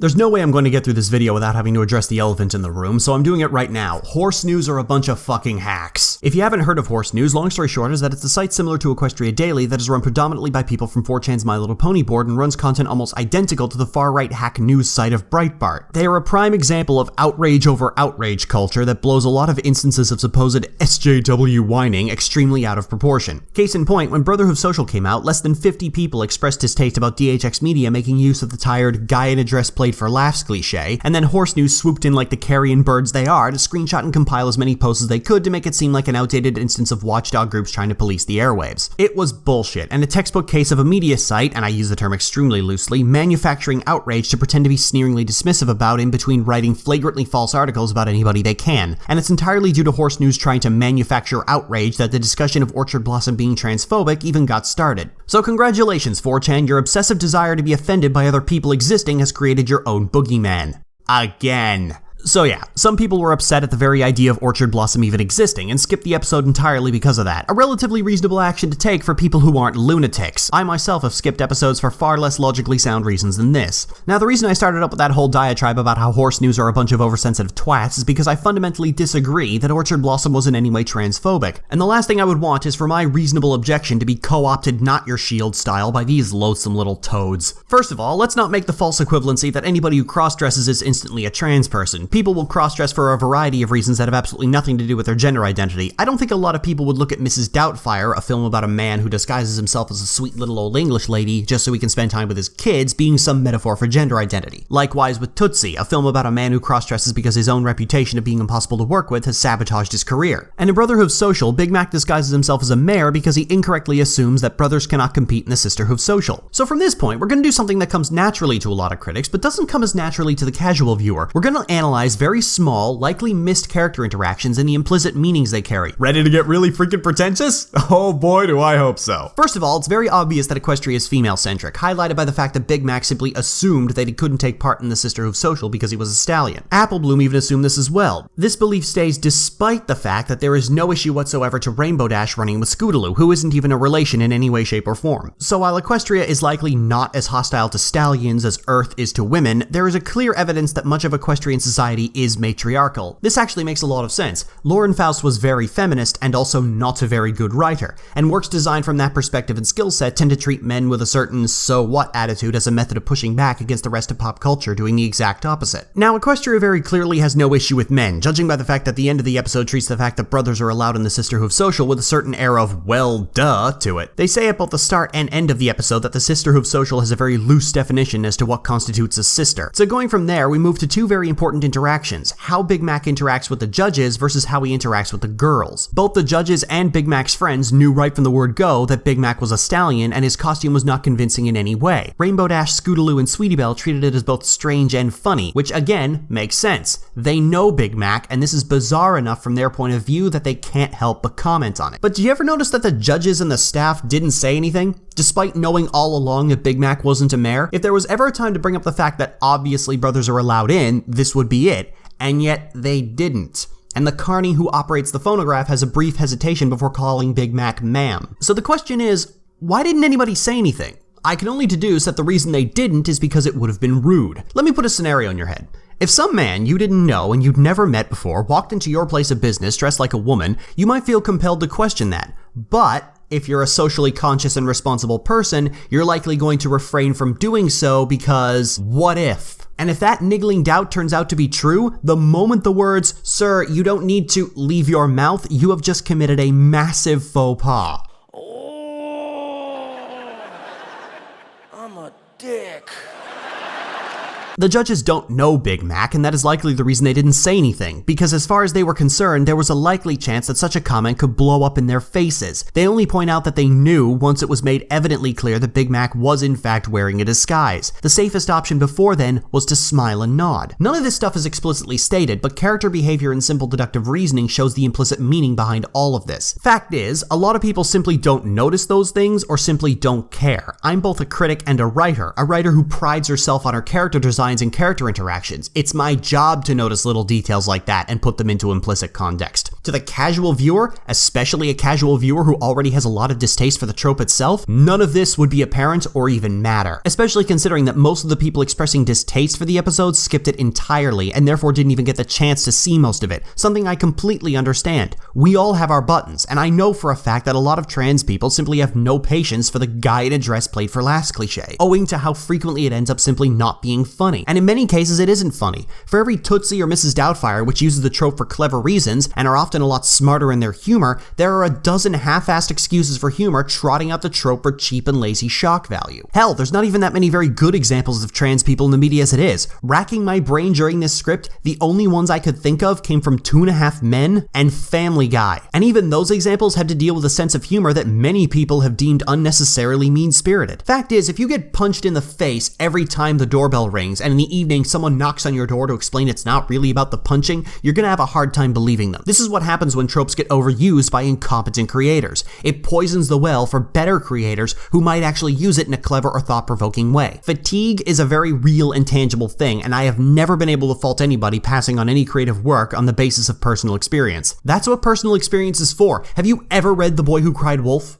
There's no way I'm going to get through this video without having to address the elephant in the room, so I'm doing it right now. Horse news are a bunch of fucking hacks. If you haven't heard of horse news, long story short is that it's a site similar to Equestria Daily that is run predominantly by people from 4chan's My Little Pony board and runs content almost identical to the far-right hack news site of Breitbart. They are a prime example of outrage over outrage culture that blows a lot of instances of supposed SJW whining extremely out of proportion. Case in point, when Brotherhood Social came out, less than 50 people expressed distaste about DHX Media making use of the tired guy in a dress played for laughs cliche, and then Horse News swooped in like the carrion birds they are to screenshot and compile as many posts as they could to make it seem like an outdated instance of watchdog groups trying to police the airwaves. It was bullshit, and a textbook case of a media site, and I use the term extremely loosely, manufacturing outrage to pretend to be sneeringly dismissive about in between writing flagrantly false articles about anybody they can. And it's entirely due to Horse News trying to manufacture outrage that the discussion of Orchard Blossom being transphobic even got started. So congratulations, 4chan, your obsessive desire to be offended by other people existing has created your own boogeyman. Again. So yeah, some people were upset at the very idea of Orchard Blossom even existing and skipped the episode entirely because of that. A relatively reasonable action to take for people who aren't lunatics. I myself have skipped episodes for far less logically sound reasons than this. Now the reason I started up with that whole diatribe about how Horse News are a bunch of oversensitive twats is because I fundamentally disagree that Orchard Blossom was in any way transphobic. And the last thing I would want is for my reasonable objection to be co-opted not your shield style by these loathsome little toads. First of all, let's not make the false equivalency that anybody who cross-dresses is instantly a trans person. People will cross-dress for a variety of reasons that have absolutely nothing to do with their gender identity. I don't think a lot of people would look at Mrs. Doubtfire, a film about a man who disguises himself as a sweet little old English lady just so he can spend time with his kids, being some metaphor for gender identity. Likewise with Tootsie, a film about a man who cross-dresses because his own reputation of being impossible to work with has sabotaged his career. And in Brotherhood Social, Big Mac disguises himself as a mayor because he incorrectly assumes that brothers cannot compete in the Sisterhood Social. So from this point, we're going to do something that comes naturally to a lot of critics, but doesn't come as naturally to the casual viewer. We're going to analyze very small, likely missed character interactions and the implicit meanings they carry. Ready to get really freaking pretentious? Oh boy, do I hope so. First of all, it's very obvious that Equestria is female-centric, highlighted by the fact that Big Mac simply assumed that he couldn't take part in the Sisterhood Social because he was a stallion. Applebloom even assumed this as well. This belief stays despite the fact that there is no issue whatsoever to Rainbow Dash running with Scootaloo, who isn't even a relation in any way, shape, or form. So while Equestria is likely not as hostile to stallions as Earth is to women, there is a clear evidence that much of Equestrian society is matriarchal. This actually makes a lot of sense. Lauren Faust was very feminist and also not a very good writer, and works designed from that perspective and skill set tend to treat men with a certain so what attitude as a method of pushing back against the rest of pop culture doing the exact opposite. Now, Equestria very clearly has no issue with men, judging by the fact that the end of the episode treats the fact that brothers are allowed in the Sisterhood Social with a certain air of, well, duh, to it. They say at both the start and end of the episode that the Sisterhood Social has a very loose definition as to what constitutes a sister. So going from there, we move to two very important interactions: how Big Mac interacts with the judges versus how he interacts with the girls. Both the judges and Big Mac's friends knew right from the word go that Big Mac was a stallion and his costume was not convincing in any way. Rainbow Dash, Scootaloo, and Sweetie Belle treated it as both strange and funny, which again makes sense. They know Big Mac, and this is bizarre enough from their point of view that they can't help but comment on it. But do you ever notice that the judges and the staff didn't say anything? Despite knowing all along that Big Mac wasn't a mayor? If there was ever a time to bring up the fact that obviously brothers are allowed in, this would be it. And yet they didn't. And the carny who operates the phonograph has a brief hesitation before calling Big Mac ma'am. So the question is, why didn't anybody say anything? I can only deduce that the reason they didn't is because it would have been rude. Let me put a scenario in your head. If some man you didn't know and you'd never met before walked into your place of business dressed like a woman, you might feel compelled to question that. But if you're a socially conscious and responsible person, you're likely going to refrain from doing so because what if? And if that niggling doubt turns out to be true, the moment the words, "Sir, you don't need to," leave your mouth, you have just committed a massive faux pas. Oh, I'm a dick. The judges don't know Big Mac, and that is likely the reason they didn't say anything, because as far as they were concerned, there was a likely chance that such a comment could blow up in their faces. They only point out that they knew once it was made evidently clear that Big Mac was in fact wearing a disguise. The safest option before then was to smile and nod. None of this stuff is explicitly stated, but character behavior and simple deductive reasoning shows the implicit meaning behind all of this. Fact is, a lot of people simply don't notice those things or simply don't care. I'm both a critic and a writer who prides herself on her character design and character interactions. It's my job to notice little details like that and put them into implicit context. To the casual viewer, especially a casual viewer who already has a lot of distaste for the trope itself, none of this would be apparent or even matter, especially considering that most of the people expressing distaste for the episode skipped it entirely and therefore didn't even get the chance to see most of it, something I completely understand. We all have our buttons, and I know for a fact that a lot of trans people simply have no patience for the guy in a dress played for laughs cliche, owing to how frequently it ends up simply not being funny. And in many cases it isn't funny. For every Tootsie or Mrs. Doubtfire which uses the trope for clever reasons and are often a lot smarter in their humor, there are a dozen half-assed excuses for humor trotting out the trope for cheap and lazy shock value. Hell, there's not even that many very good examples of trans people in the media as it is. Racking my brain during this script, the only ones I could think of came from 2.5 Men and Family Guy. And even those examples had to deal with a sense of humor that many people have deemed unnecessarily mean-spirited. Fact is, if you get punched in the face every time the doorbell rings and in the evening someone knocks on your door to explain it's not really about the punching, you're gonna have a hard time believing them. This is what happens when tropes get overused by incompetent creators. It poisons the well for better creators who might actually use it in a clever or thought-provoking way. Fatigue is a very real and tangible thing, and I have never been able to fault anybody passing on any creative work on the basis of personal experience. That's what personal experience is for. Have you ever read The Boy Who Cried Wolf?